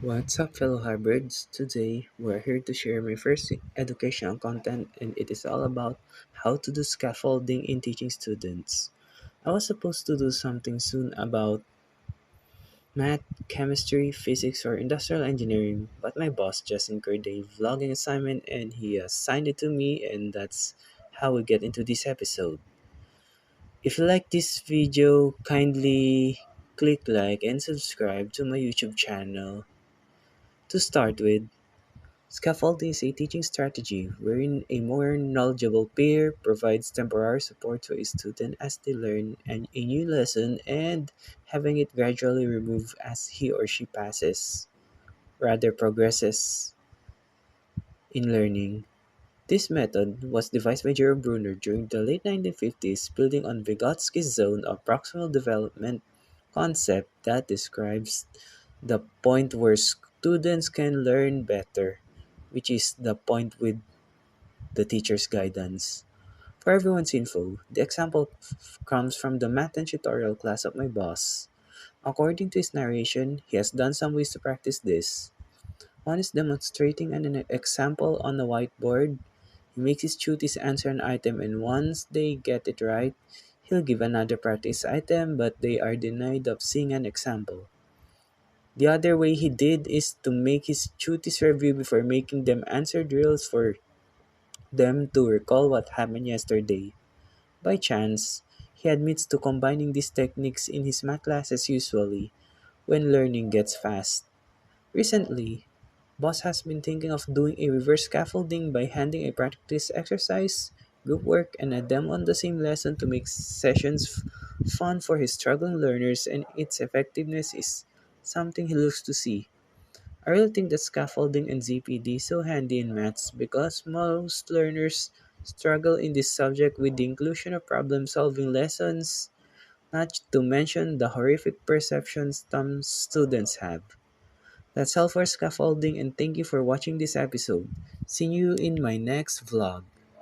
What's up, fellow hybrids? Today, we're here to share my first educational content, and it is all about how to do scaffolding in teaching students. I was supposed to do something soon about math, chemistry, physics, or industrial engineering, but my boss just incurred a vlogging assignment and he assigned it to me, and that's how we get into this episode. If you like this video, kindly click like and subscribe to my YouTube channel. To start with, scaffolding is a teaching strategy wherein a more knowledgeable peer provides temporary support to a student as they learn a new lesson and having it gradually removed as he or she passes, rather progresses in learning. This method was devised by Jerome Bruner during the late 1950s, building on Vygotsky's zone of proximal development concept that describes the point where students can learn better, which is the point with the teacher's guidance. For everyone's info, the example comes from the math and tutorial class of my boss. According to his narration, he has done some ways to practice this. One is demonstrating an example on the whiteboard. He makes his tutees answer an item, and once they get it right, he'll give another practice item, but they are denied of seeing an example. The other way he did is to make his tutees review before making them answer drills for them to recall what happened yesterday. By chance, he admits to combining these techniques in his math classes usually when learning gets fast. Recently, Boss has been thinking of doing a reverse scaffolding by handing a practice exercise, group work, and a demo on the same lesson to make sessions fun for his struggling learners, and its effectiveness is something he looks to see. I really think that scaffolding and ZPD is so handy in maths because most learners struggle in this subject with the inclusion of problem solving lessons, not to mention the horrific perceptions some students have. That's all for scaffolding, and thank you for watching this episode. See you in my next vlog.